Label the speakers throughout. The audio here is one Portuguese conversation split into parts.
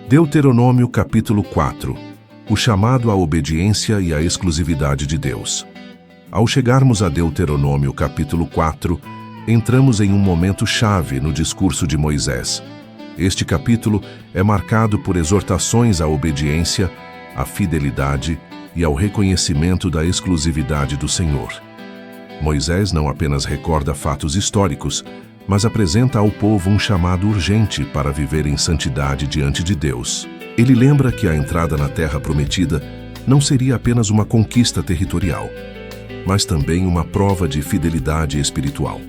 Speaker 1: Deuteronômio capítulo 4. O chamado à obediência e à exclusividade de Deus. Ao chegarmos a Deuteronômio capítulo 4, entramos em um momento chave no discurso de Moisés. Este capítulo é marcado por exortações à obediência, à fidelidade e ao reconhecimento da exclusividade do Senhor. Moisés não apenas recorda fatos históricos, mas apresenta ao povo um chamado urgente para viver em santidade diante de Deus. Ele lembra que a entrada na Terra Prometida não seria apenas uma conquista territorial, mas também uma prova de fidelidade espiritual.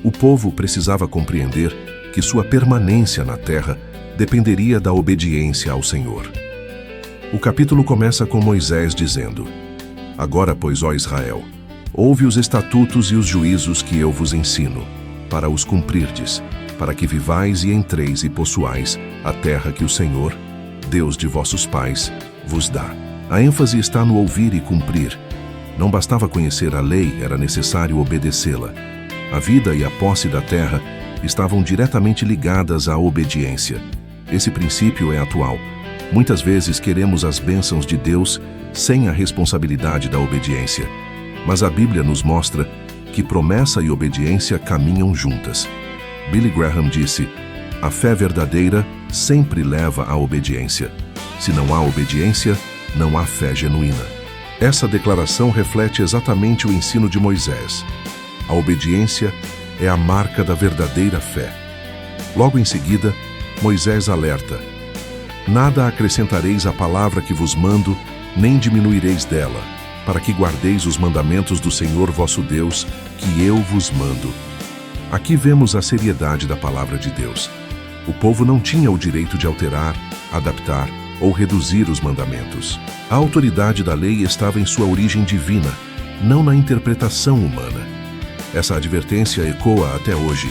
Speaker 1: O povo precisava compreender que sua permanência na terra dependeria da obediência ao Senhor. O capítulo começa com Moisés dizendo: Agora, pois, ó Israel, ouve os estatutos e os juízos que eu vos ensino, para os cumprirdes, para que vivais e entreis e possuais a terra que o Senhor, Deus de vossos pais, vos dá. A ênfase está no ouvir e cumprir. Não bastava conhecer a lei, era necessário obedecê-la. A vida e a posse da terra estavam diretamente ligadas à obediência. Esse princípio é atual. Muitas vezes queremos as bênçãos de Deus sem a responsabilidade da obediência. Mas a Bíblia nos mostra que promessa e obediência caminham juntas. Billy Graham disse: a fé verdadeira sempre leva à obediência. Se não há obediência, não há fé genuína. Essa declaração reflete exatamente o ensino de Moisés. A obediência é a marca da verdadeira fé. Logo em seguida, Moisés alerta: nada acrescentareis à palavra que vos mando, nem diminuireis dela, para que guardeis os mandamentos do Senhor vosso Deus, que eu vos mando. Aqui vemos a seriedade da palavra de Deus. O povo não tinha o direito de alterar, adaptar ou reduzir os mandamentos. A autoridade da lei estava em sua origem divina, não na interpretação humana. Essa advertência ecoa até hoje.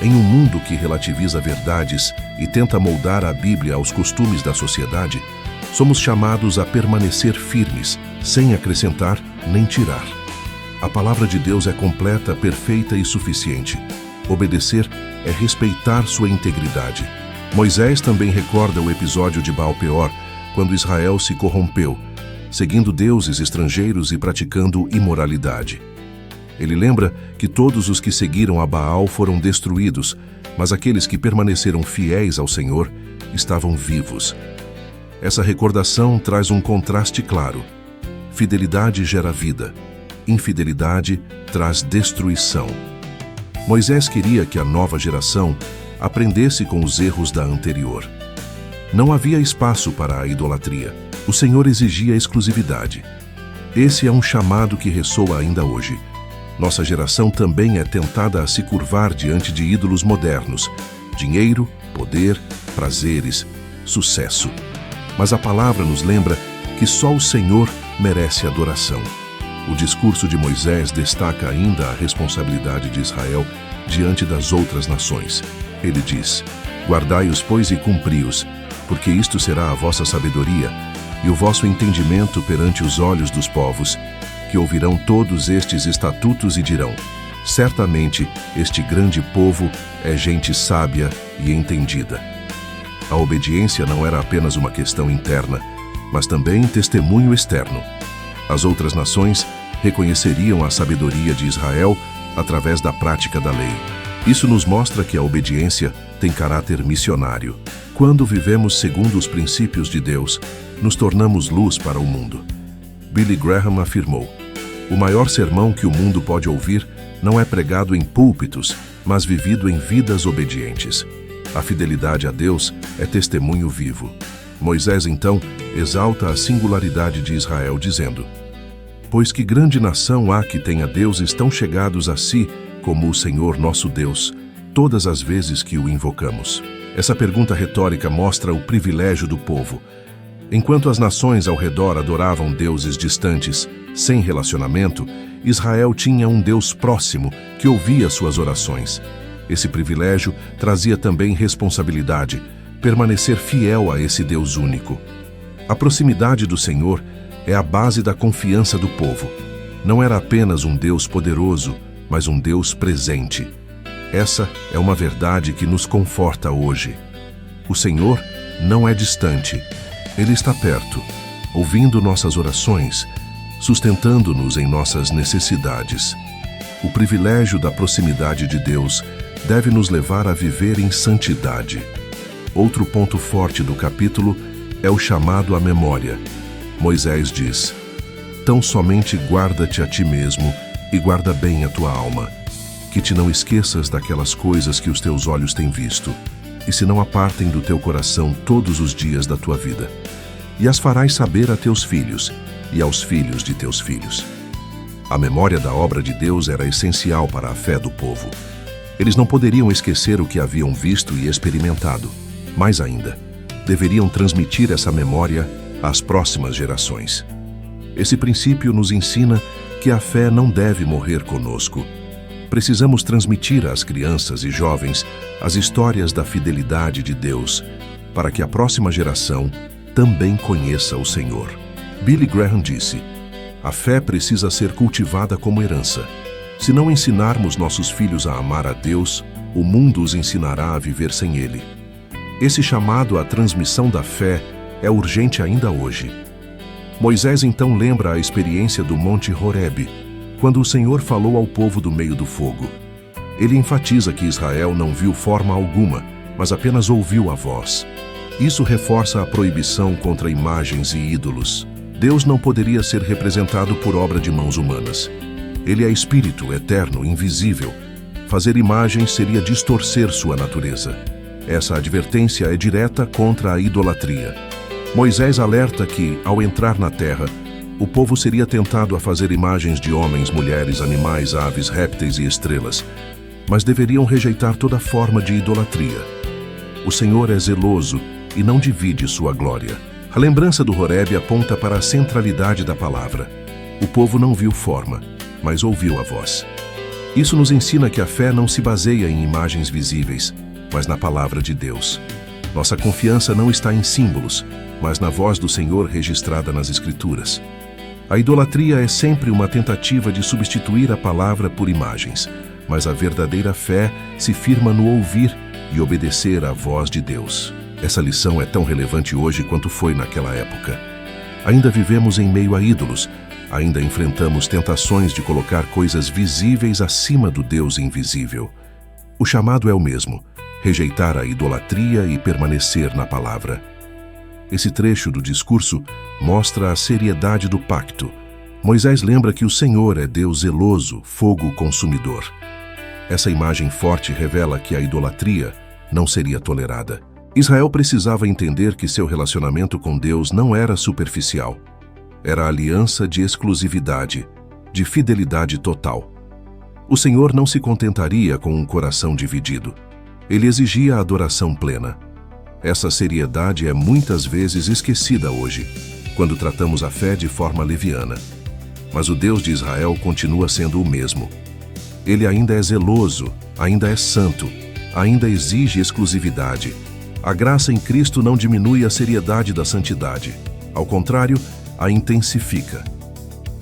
Speaker 1: Em um mundo que relativiza verdades e tenta moldar a Bíblia aos costumes da sociedade, somos chamados a permanecer firmes, sem acrescentar nem tirar. A palavra de Deus é completa, perfeita e suficiente. Obedecer é respeitar sua integridade. Moisés também recorda o episódio de Baal-Peor, quando Israel se corrompeu, seguindo deuses estrangeiros e praticando imoralidade. Ele lembra que todos os que seguiram a Baal foram destruídos, mas aqueles que permaneceram fiéis ao Senhor estavam vivos. Essa recordação traz um contraste claro. Fidelidade gera vida. Infidelidade traz destruição. Moisés queria que a nova geração aprendesse com os erros da anterior. Não havia espaço para a idolatria. O Senhor exigia exclusividade. Esse é um chamado que ressoa ainda hoje. Nossa geração também é tentada a se curvar diante de ídolos modernos: dinheiro, poder, prazeres, sucesso. Mas a palavra nos lembra que só o Senhor merece adoração. O discurso de Moisés destaca ainda a responsabilidade de Israel diante das outras nações. Ele diz: guardai-os, pois, e cumpri-os, porque isto será a vossa sabedoria e o vosso entendimento perante os olhos dos povos, que ouvirão todos estes estatutos e dirão: certamente este grande povo é gente sábia e entendida. A obediência não era apenas uma questão interna, mas também testemunho externo. As outras nações reconheceriam a sabedoria de Israel através da prática da lei. Isso nos mostra que a obediência tem caráter missionário. Quando vivemos segundo os princípios de Deus, nos tornamos luz para o mundo. Billy Graham afirmou: o maior sermão que o mundo pode ouvir não é pregado em púlpitos, mas vivido em vidas obedientes. A fidelidade a Deus é testemunho vivo. Moisés, então, exalta a singularidade de Israel, dizendo: pois que grande nação há que tenha deuses tão chegados a si como o Senhor nosso Deus, todas as vezes que o invocamos. Essa pergunta retórica mostra o privilégio do povo. Enquanto as nações ao redor adoravam deuses distantes, sem relacionamento, Israel tinha um Deus próximo que ouvia suas orações. Esse privilégio trazia também responsabilidade, permanecer fiel a esse Deus único. A proximidade do Senhor é a base da confiança do povo. Não era apenas um Deus poderoso, mas um Deus presente. Essa é uma verdade que nos conforta hoje. O Senhor não é distante. Ele está perto, ouvindo nossas orações, sustentando-nos em nossas necessidades. O privilégio da proximidade de Deus deve nos levar a viver em santidade. Outro ponto forte do capítulo é o chamado à memória. Moisés diz: "Tão somente guarda-te a ti mesmo e guarda bem a tua alma, que te não esqueças daquelas coisas que os teus olhos têm visto, e se não apartem do teu coração todos os dias da tua vida. E as farás saber a teus filhos e aos filhos de teus filhos." A memória da obra de Deus era essencial para a fé do povo. Eles não poderiam esquecer o que haviam visto e experimentado. Mais ainda, deveriam transmitir essa memória às próximas gerações. Esse princípio nos ensina que a fé não deve morrer conosco. Precisamos transmitir às crianças e jovens as histórias da fidelidade de Deus, para que a próxima geração também conheça o Senhor. Billy Graham disse: "A fé precisa ser cultivada como herança. Se não ensinarmos nossos filhos a amar a Deus, o mundo os ensinará a viver sem Ele." Esse chamado à transmissão da fé é urgente ainda hoje. Moisés então lembra a experiência do Monte Horebe, quando o Senhor falou ao povo do meio do fogo. Ele enfatiza que Israel não viu forma alguma, mas apenas ouviu a voz. Isso reforça a proibição contra imagens e ídolos. Deus não poderia ser representado por obra de mãos humanas. Ele é espírito, eterno, invisível. Fazer imagens seria distorcer sua natureza. Essa advertência é direta contra a idolatria. Moisés alerta que, ao entrar na terra, o povo seria tentado a fazer imagens de homens, mulheres, animais, aves, répteis e estrelas, mas deveriam rejeitar toda forma de idolatria. O Senhor é zeloso e não divide sua glória. A lembrança do Horebe aponta para a centralidade da palavra. O povo não viu forma, mas ouviu a voz. Isso nos ensina que a fé não se baseia em imagens visíveis, mas na palavra de Deus. Nossa confiança não está em símbolos, mas na voz do Senhor registrada nas Escrituras. A idolatria é sempre uma tentativa de substituir a palavra por imagens, mas a verdadeira fé se firma no ouvir e obedecer à voz de Deus. Essa lição é tão relevante hoje quanto foi naquela época. Ainda vivemos em meio a ídolos, ainda enfrentamos tentações de colocar coisas visíveis acima do Deus invisível. O chamado é o mesmo: rejeitar a idolatria e permanecer na palavra. Esse trecho do discurso mostra a seriedade do pacto. Moisés lembra que o Senhor é Deus zeloso, fogo consumidor. Essa imagem forte revela que a idolatria não seria tolerada. Israel precisava entender que seu relacionamento com Deus não era superficial. Era aliança de exclusividade, de fidelidade total. O Senhor não se contentaria com um coração dividido. Ele exigia a adoração plena. Essa seriedade é muitas vezes esquecida hoje, quando tratamos a fé de forma leviana. Mas o Deus de Israel continua sendo o mesmo. Ele ainda é zeloso, ainda é santo, ainda exige exclusividade. A graça em Cristo não diminui a seriedade da santidade. Ao contrário, a intensifica.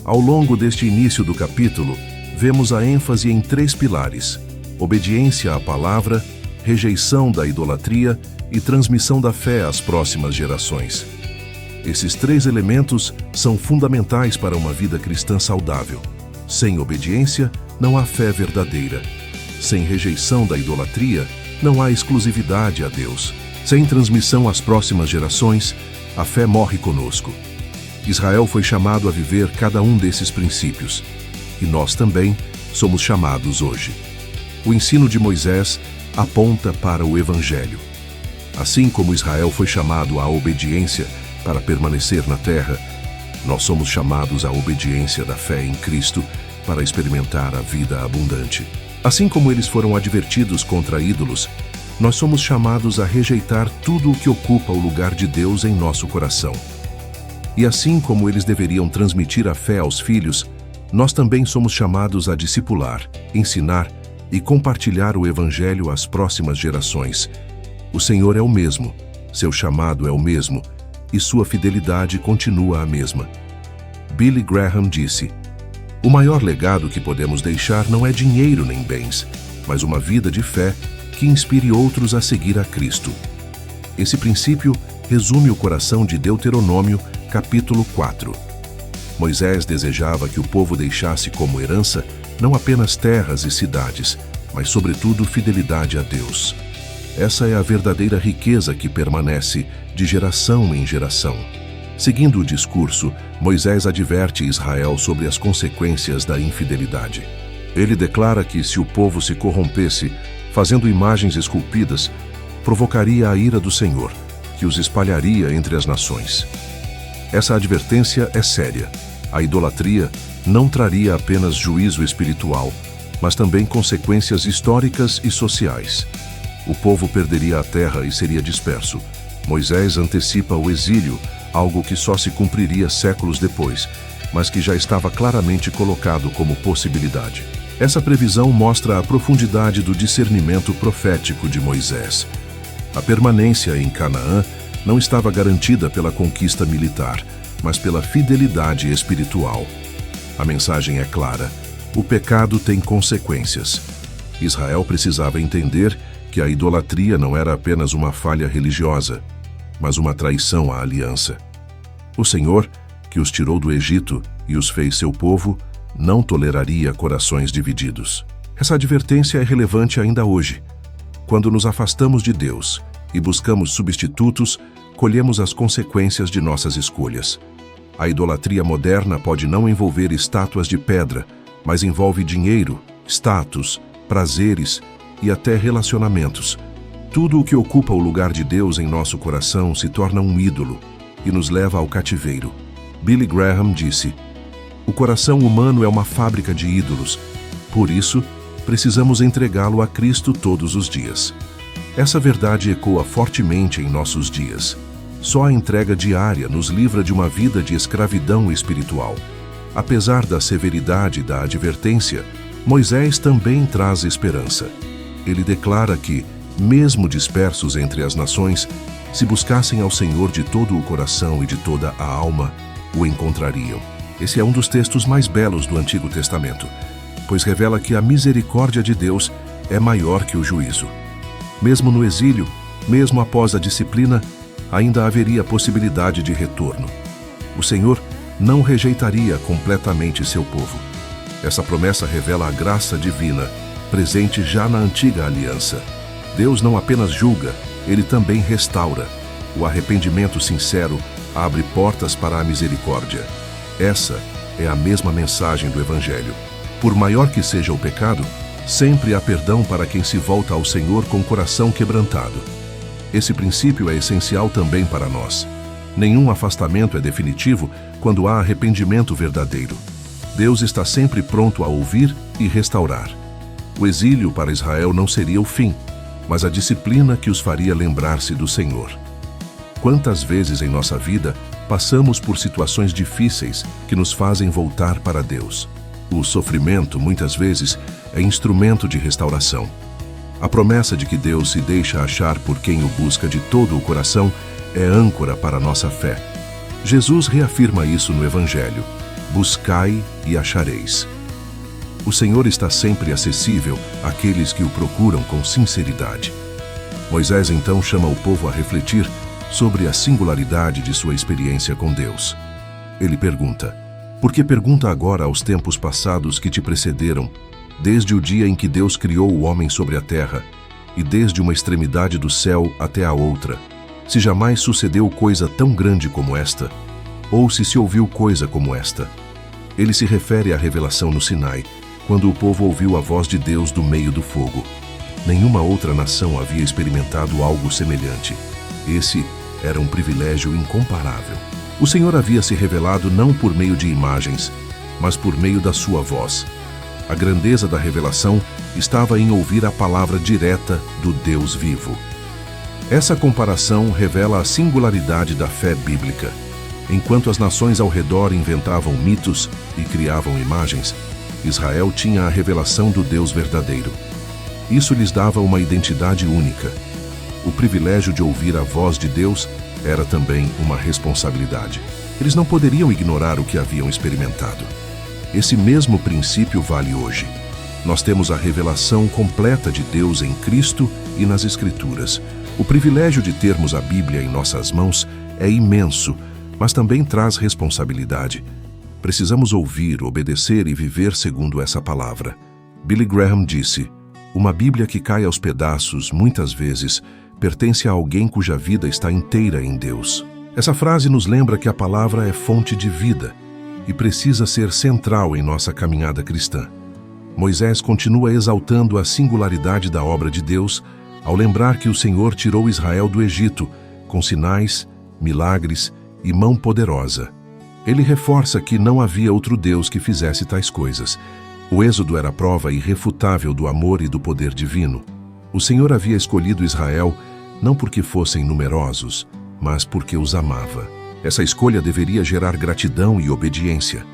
Speaker 1: Ao longo deste início do capítulo, vemos a ênfase em 3 pilares: obediência à palavra, rejeição da idolatria e transmissão da fé às próximas gerações. Esses 3 elementos são fundamentais para uma vida cristã saudável. Sem obediência, não há fé verdadeira. Sem rejeição da idolatria, não há exclusividade a Deus. Sem transmissão às próximas gerações, a fé morre conosco. Israel foi chamado a viver cada um desses princípios, e nós também somos chamados hoje. O ensino de Moisés aponta para o Evangelho. Assim como Israel foi chamado à obediência para permanecer na terra, nós somos chamados à obediência da fé em Cristo para experimentar a vida abundante. Assim como eles foram advertidos contra ídolos, nós somos chamados a rejeitar tudo o que ocupa o lugar de Deus em nosso coração. E assim como eles deveriam transmitir a fé aos filhos, nós também somos chamados a discipular, ensinar e compartilhar o Evangelho às próximas gerações. O Senhor é o mesmo, seu chamado é o mesmo, e sua fidelidade continua a mesma. Billy Graham disse: "O maior legado que podemos deixar não é dinheiro nem bens, mas uma vida de fé que inspire outros a seguir a Cristo." Esse princípio resume o coração de Deuteronômio, capítulo 4. Moisés desejava que o povo deixasse como herança não apenas terras e cidades, mas sobretudo fidelidade a Deus. Essa é a verdadeira riqueza que permanece de geração em geração. Seguindo o discurso, Moisés adverte Israel sobre as consequências da infidelidade. Ele declara que se o povo se corrompesse, fazendo imagens esculpidas, provocaria a ira do Senhor, que os espalharia entre as nações. Essa advertência é séria. A idolatria não traria apenas juízo espiritual, mas também consequências históricas e sociais. O povo perderia a terra e seria disperso. Moisés antecipa o exílio, algo que só se cumpriria séculos depois, mas que já estava claramente colocado como possibilidade. Essa previsão mostra a profundidade do discernimento profético de Moisés. A permanência em Canaã não estava garantida pela conquista militar, mas pela fidelidade espiritual. A mensagem é clara: o pecado tem consequências. Israel precisava entender que a idolatria não era apenas uma falha religiosa, mas uma traição à aliança. O Senhor, que os tirou do Egito e os fez seu povo, não toleraria corações divididos. Essa advertência é relevante ainda hoje. Quando nos afastamos de Deus e buscamos substitutos, colhemos as consequências de nossas escolhas. A idolatria moderna pode não envolver estátuas de pedra, mas envolve dinheiro, status, prazeres e até relacionamentos. Tudo o que ocupa o lugar de Deus em nosso coração se torna um ídolo e nos leva ao cativeiro. Billy Graham disse: "O coração humano é uma fábrica de ídolos. Por isso, precisamos entregá-lo a Cristo todos os dias." Essa verdade ecoa fortemente em nossos dias. Só a entrega diária nos livra de uma vida de escravidão espiritual. Apesar da severidade da advertência, Moisés também traz esperança. Ele declara que, mesmo dispersos entre as nações, se buscassem ao Senhor de todo o coração e de toda a alma, o encontrariam. Esse é um dos textos mais belos do Antigo Testamento, pois revela que a misericórdia de Deus é maior que o juízo. Mesmo no exílio, mesmo após a disciplina, ainda haveria possibilidade de retorno. O Senhor não rejeitaria completamente seu povo. Essa promessa revela a graça divina, presente já na antiga aliança. Deus não apenas julga, ele também restaura. O arrependimento sincero abre portas para a misericórdia. Essa é a mesma mensagem do Evangelho. Por maior que seja o pecado, sempre há perdão para quem se volta ao Senhor com o coração quebrantado. Esse princípio é essencial também para nós. Nenhum afastamento é definitivo quando há arrependimento verdadeiro. Deus está sempre pronto a ouvir e restaurar. O exílio para Israel não seria o fim, mas a disciplina que os faria lembrar-se do Senhor. Quantas vezes em nossa vida passamos por situações difíceis que nos fazem voltar para Deus? O sofrimento, muitas vezes, é instrumento de restauração. A promessa de que Deus se deixa achar por quem o busca de todo o coração é âncora para a nossa fé. Jesus reafirma isso no Evangelho: buscai e achareis. O Senhor está sempre acessível àqueles que o procuram com sinceridade. Moisés então chama o povo a refletir sobre a singularidade de sua experiência com Deus. Ele pergunta: "Por que pergunta agora aos tempos passados que te precederam, desde o dia em que Deus criou o homem sobre a terra, e desde uma extremidade do céu até a outra, se jamais sucedeu coisa tão grande como esta, ou se ouviu coisa como esta?" Ele se refere à revelação no Sinai, quando o povo ouviu a voz de Deus do meio do fogo. Nenhuma outra nação havia experimentado algo semelhante. Esse era um privilégio incomparável. O Senhor havia se revelado não por meio de imagens, mas por meio da sua voz. A grandeza da revelação estava em ouvir a palavra direta do Deus vivo. Essa comparação revela a singularidade da fé bíblica. Enquanto as nações ao redor inventavam mitos e criavam imagens, Israel tinha a revelação do Deus verdadeiro. Isso lhes dava uma identidade única. O privilégio de ouvir a voz de Deus era também uma responsabilidade. Eles não poderiam ignorar o que haviam experimentado. Esse mesmo princípio vale hoje. Nós temos a revelação completa de Deus em Cristo e nas Escrituras, O privilégio de termos a Bíblia em nossas mãos é imenso, mas também traz responsabilidade. Precisamos ouvir, obedecer e viver segundo essa palavra. Billy Graham disse: "Uma Bíblia que cai aos pedaços, muitas vezes, pertence a alguém cuja vida está inteira em Deus." Essa frase nos lembra que a palavra é fonte de vida e precisa ser central em nossa caminhada cristã. Moisés continua exaltando a singularidade da obra de Deus ao lembrar que o Senhor tirou Israel do Egito com sinais, milagres e mão poderosa. Ele reforça que não havia outro Deus que fizesse tais coisas. O Êxodo era prova irrefutável do amor e do poder divino. O Senhor havia escolhido Israel não porque fossem numerosos, mas porque os amava. Essa escolha deveria gerar gratidão e obediência.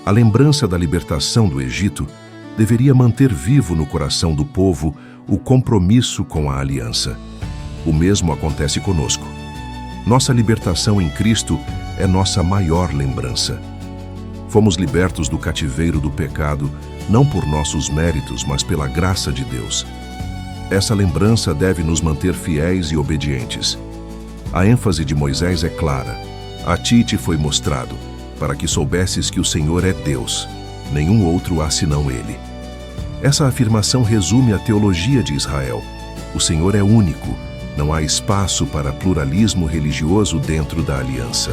Speaker 1: A lembrança da libertação do Egito deveria manter vivo no coração do povo o compromisso com a aliança. O mesmo acontece conosco. Nossa libertação em Cristo é nossa maior lembrança. Fomos libertos do cativeiro do pecado, não por nossos méritos, mas pela graça de Deus. Essa lembrança deve nos manter fiéis e obedientes. A ênfase de Moisés é clara. A ti te foi mostrado, para que soubesses que o Senhor é Deus. Nenhum outro há senão Ele. Essa afirmação resume a teologia de Israel. O Senhor é único. Não há espaço para pluralismo religioso dentro da aliança.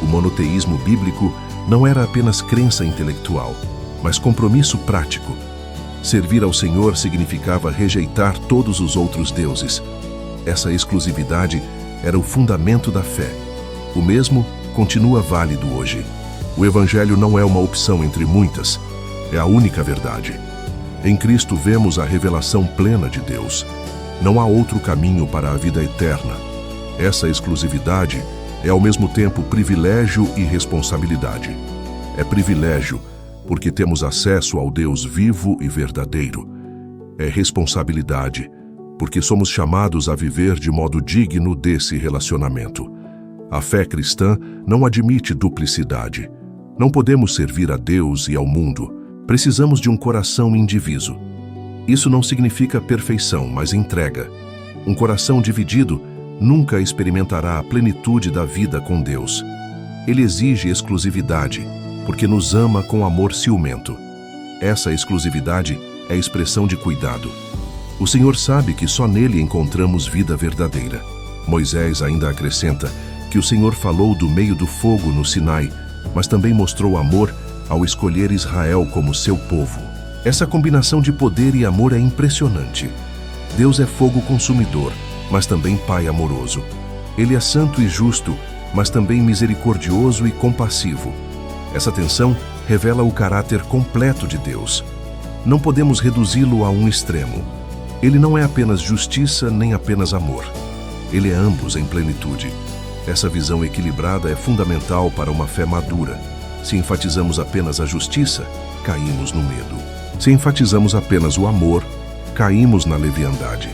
Speaker 1: O monoteísmo bíblico não era apenas crença intelectual, mas compromisso prático. Servir ao Senhor significava rejeitar todos os outros deuses. Essa exclusividade era o fundamento da fé. O mesmo continua válido hoje. O Evangelho não é uma opção entre muitas, é a única verdade. Em Cristo vemos a revelação plena de Deus. Não há outro caminho para a vida eterna. Essa exclusividade é ao mesmo tempo privilégio e responsabilidade. É privilégio porque temos acesso ao Deus vivo e verdadeiro. É responsabilidade porque somos chamados a viver de modo digno desse relacionamento. A fé cristã não admite duplicidade. Não podemos servir a Deus e ao mundo. Precisamos de um coração indiviso. Isso não significa perfeição, mas entrega. Um coração dividido nunca experimentará a plenitude da vida com Deus. Ele exige exclusividade, porque nos ama com amor ciumento. Essa exclusividade é expressão de cuidado. O Senhor sabe que só nele encontramos vida verdadeira. Moisés ainda acrescenta que o Senhor falou do meio do fogo no Sinai, mas também mostrou amor ao escolher Israel como seu povo. Essa combinação de poder e amor é impressionante. Deus é fogo consumidor, mas também Pai amoroso. Ele é santo e justo, mas também misericordioso e compassivo. Essa tensão revela o caráter completo de Deus. Não podemos reduzi-lo a um extremo. Ele não é apenas justiça nem apenas amor. Ele é ambos em plenitude. Essa visão equilibrada é fundamental para uma fé madura. Se enfatizamos apenas a justiça, caímos no medo. Se enfatizamos apenas o amor, caímos na leviandade.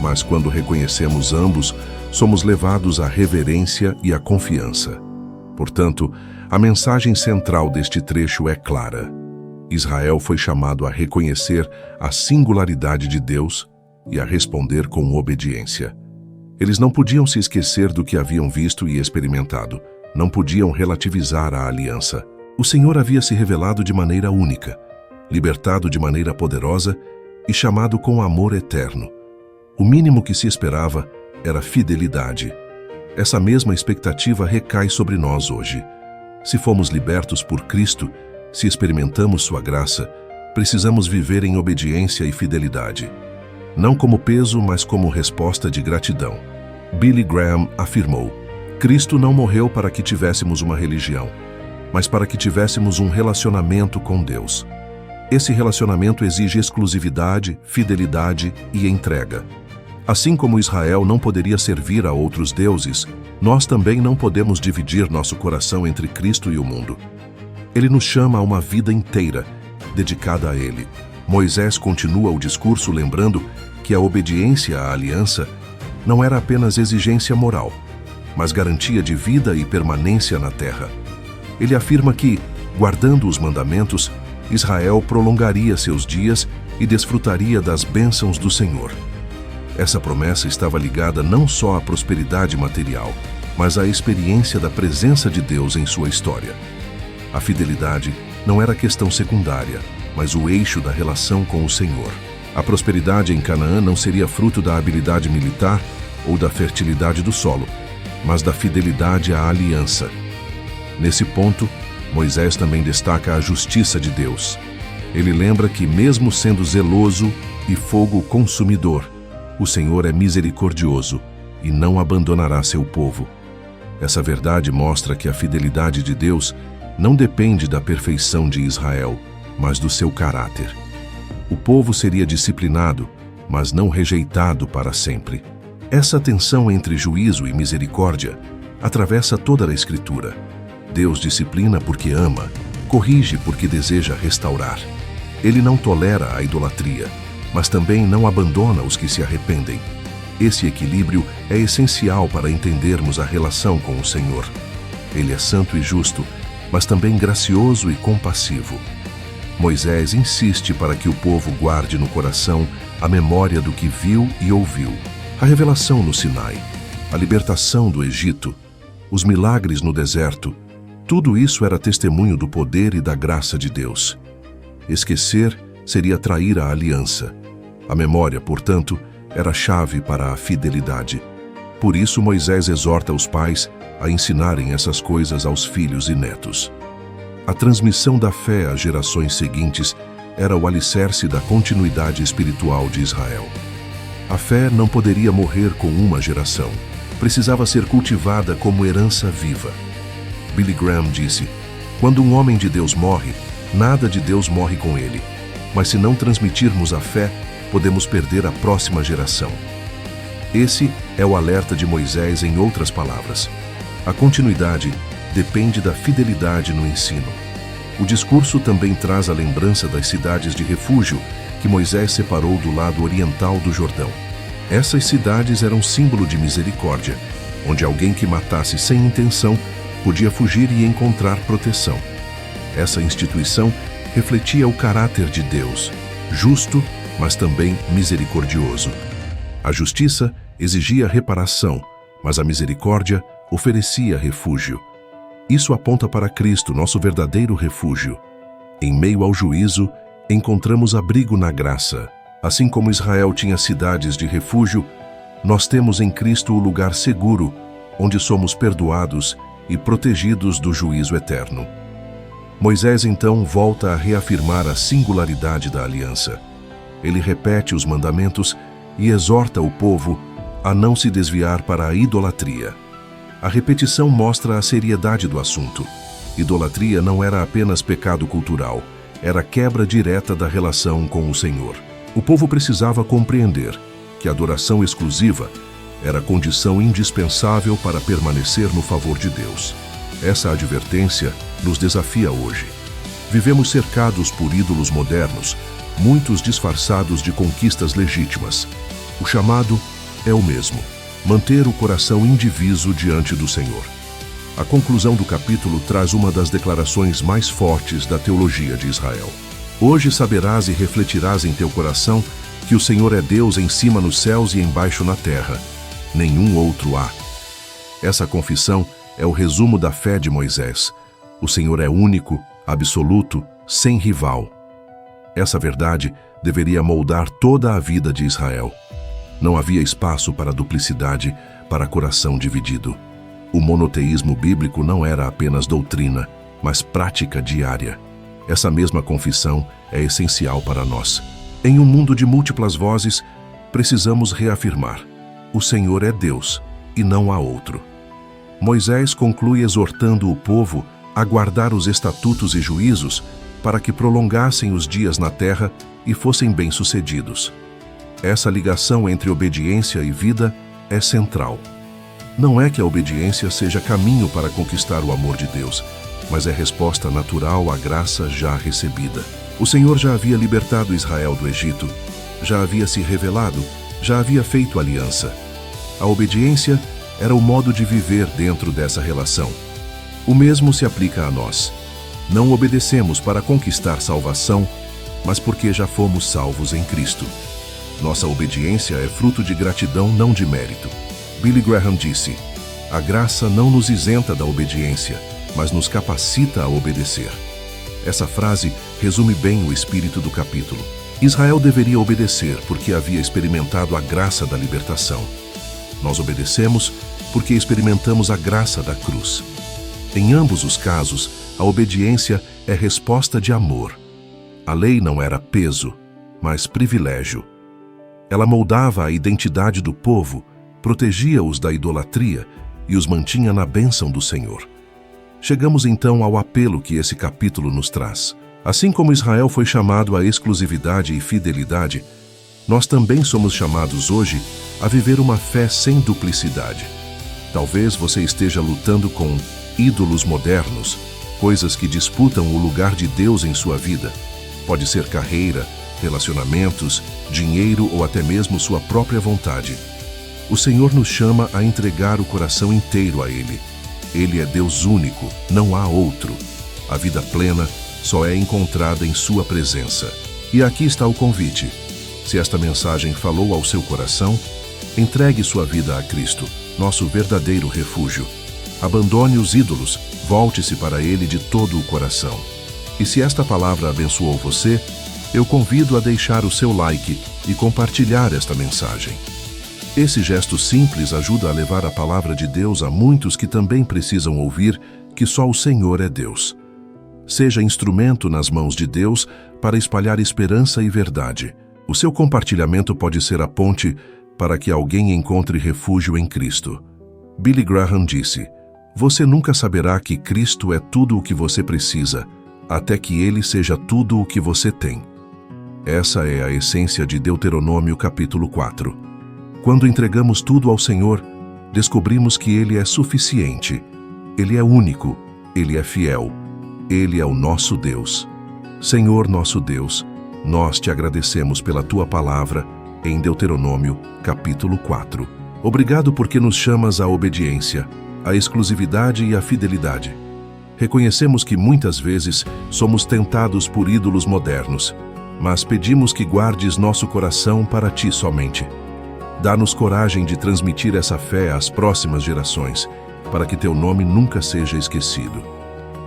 Speaker 1: Mas quando reconhecemos ambos, somos levados à reverência e à confiança. Portanto, a mensagem central deste trecho é clara. Israel foi chamado a reconhecer a singularidade de Deus e a responder com obediência. Eles não podiam se esquecer do que haviam visto e experimentado. Não podiam relativizar a aliança. O Senhor havia se revelado de maneira única, libertado de maneira poderosa e chamado com amor eterno. O mínimo que se esperava era fidelidade. Essa mesma expectativa recai sobre nós hoje. Se fomos libertos por Cristo, se experimentamos sua graça, precisamos viver em obediência e fidelidade. Não como peso, mas como resposta de gratidão. Billy Graham afirmou: Cristo não morreu para que tivéssemos uma religião, mas para que tivéssemos um relacionamento com Deus. Esse relacionamento exige exclusividade, fidelidade e entrega. Assim como Israel não poderia servir a outros deuses, nós também não podemos dividir nosso coração entre Cristo e o mundo. Ele nos chama a uma vida inteira, dedicada a Ele. Moisés continua o discurso lembrando que a obediência à aliança não era apenas exigência moral, mas garantia de vida e permanência na terra. Ele afirma que, guardando os mandamentos, Israel prolongaria seus dias e desfrutaria das bênçãos do Senhor. Essa promessa estava ligada não só à prosperidade material, mas à experiência da presença de Deus em sua história. A fidelidade não era questão secundária, mas o eixo da relação com o Senhor. A prosperidade em Canaã não seria fruto da habilidade militar ou da fertilidade do solo, mas da fidelidade à aliança. Nesse ponto, Moisés também destaca a justiça de Deus. Ele lembra que, mesmo sendo zeloso e fogo consumidor, o Senhor é misericordioso e não abandonará seu povo. Essa verdade mostra que a fidelidade de Deus não depende da perfeição de Israel, mas do seu caráter. O povo seria disciplinado, mas não rejeitado para sempre. Essa tensão entre juízo e misericórdia atravessa toda a Escritura. Deus disciplina porque ama, corrige porque deseja restaurar. Ele não tolera a idolatria, mas também não abandona os que se arrependem. Esse equilíbrio é essencial para entendermos a relação com o Senhor. Ele é santo e justo, mas também gracioso e compassivo. Moisés insiste para que o povo guarde no coração a memória do que viu e ouviu. A revelação no Sinai, a libertação do Egito, os milagres no deserto, tudo isso era testemunho do poder e da graça de Deus. Esquecer seria trair a aliança. A memória, portanto, era a chave para a fidelidade. Por isso, Moisés exorta os pais a ensinarem essas coisas aos filhos e netos. A transmissão da fé às gerações seguintes era o alicerce da continuidade espiritual de Israel. A fé não poderia morrer com uma geração. Precisava ser cultivada como herança viva. Billy Graham disse: "Quando um homem de Deus morre, nada de Deus morre com ele. Mas se não transmitirmos a fé, podemos perder a próxima geração." Esse é o alerta de Moisés em outras palavras. A continuidade depende da fidelidade no ensino. O discurso também traz a lembrança das cidades de refúgio que Moisés separou do lado oriental do Jordão. Essas cidades eram símbolo de misericórdia, onde alguém que matasse sem intenção podia fugir e encontrar proteção. Essa instituição refletia o caráter de Deus, justo, mas também misericordioso. A justiça exigia reparação, mas a misericórdia oferecia refúgio. Isso aponta para Cristo, nosso verdadeiro refúgio. Em meio ao juízo, encontramos abrigo na graça. Assim como Israel tinha cidades de refúgio, nós temos em Cristo o lugar seguro, onde somos perdoados e protegidos do juízo eterno. Moisés então volta a reafirmar a singularidade da aliança. Ele repete os mandamentos e exorta o povo a não se desviar para a idolatria. A repetição mostra a seriedade do assunto. Idolatria não era apenas pecado cultural, era quebra direta da relação com o Senhor. O povo precisava compreender que a adoração exclusiva era condição indispensável para permanecer no favor de Deus. Essa advertência nos desafia hoje. Vivemos cercados por ídolos modernos, muitos disfarçados de conquistas legítimas. O chamado é o mesmo: manter o coração indiviso diante do Senhor. A conclusão do capítulo traz uma das declarações mais fortes da teologia de Israel. Hoje saberás e refletirás em teu coração que o Senhor é Deus em cima nos céus e embaixo na terra. Nenhum outro há. Essa confissão é o resumo da fé de Moisés. O Senhor é único, absoluto, sem rival. Essa verdade deveria moldar toda a vida de Israel. Não havia espaço para duplicidade, para coração dividido. O monoteísmo bíblico não era apenas doutrina, mas prática diária. Essa mesma confissão é essencial para nós. Em um mundo de múltiplas vozes, precisamos reafirmar: o Senhor é Deus e não há outro. Moisés conclui exortando o povo a guardar os estatutos e juízos para que prolongassem os dias na terra e fossem bem-sucedidos. Essa ligação entre obediência e vida é central. Não é que a obediência seja caminho para conquistar o amor de Deus, mas é resposta natural à graça já recebida. O Senhor já havia libertado Israel do Egito, já havia se revelado, já havia feito aliança. A obediência era o modo de viver dentro dessa relação. O mesmo se aplica a nós. Não obedecemos para conquistar salvação, mas porque já fomos salvos em Cristo. Nossa obediência é fruto de gratidão, não de mérito. Billy Graham disse: "A graça não nos isenta da obediência, mas nos capacita a obedecer." Essa frase resume bem o espírito do capítulo. Israel deveria obedecer porque havia experimentado a graça da libertação. Nós obedecemos porque experimentamos a graça da cruz. Em ambos os casos, a obediência é resposta de amor. A lei não era peso, mas privilégio. Ela moldava a identidade do povo, protegia-os da idolatria e os mantinha na bênção do Senhor. Chegamos então ao apelo que esse capítulo nos traz. Assim como Israel foi chamado à exclusividade e fidelidade, nós também somos chamados hoje a viver uma fé sem duplicidade. Talvez você esteja lutando com ídolos modernos, coisas que disputam o lugar de Deus em sua vida. Pode ser carreira, relacionamentos, dinheiro ou até mesmo sua própria vontade. O Senhor nos chama a entregar o coração inteiro a Ele. Ele é Deus único, não há outro. A vida plena só é encontrada em sua presença. E aqui está o convite. Se esta mensagem falou ao seu coração, entregue sua vida a Cristo, nosso verdadeiro refúgio. Abandone os ídolos, volte-se para Ele de todo o coração. E se esta palavra abençoou você, eu convido a deixar o seu like e compartilhar esta mensagem. Esse gesto simples ajuda a levar a palavra de Deus a muitos que também precisam ouvir que só o Senhor é Deus. Seja instrumento nas mãos de Deus para espalhar esperança e verdade. O seu compartilhamento pode ser a ponte para que alguém encontre refúgio em Cristo. Billy Graham disse: "Você nunca saberá que Cristo é tudo o que você precisa, até que Ele seja tudo o que você tem." Essa é a essência de Deuteronômio capítulo 4. Quando entregamos tudo ao Senhor, descobrimos que Ele é suficiente. Ele é único, Ele é fiel. Ele é o nosso Deus. Senhor nosso Deus, nós te agradecemos pela Tua palavra em Deuteronômio, capítulo 4. Obrigado porque nos chamas à obediência, à exclusividade e à fidelidade. Reconhecemos que muitas vezes somos tentados por ídolos modernos, mas pedimos que guardes nosso coração para Ti somente. Dá-nos coragem de transmitir essa fé às próximas gerações, para que Teu nome nunca seja esquecido.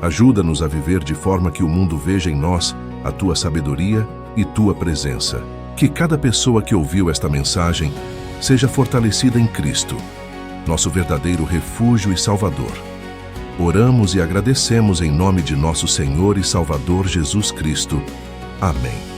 Speaker 1: Ajuda-nos a viver de forma que o mundo veja em nós a Tua sabedoria e Tua presença. Que cada pessoa que ouviu esta mensagem seja fortalecida em Cristo, nosso verdadeiro refúgio e Salvador. Oramos e agradecemos em nome de nosso Senhor e Salvador Jesus Cristo. Amém.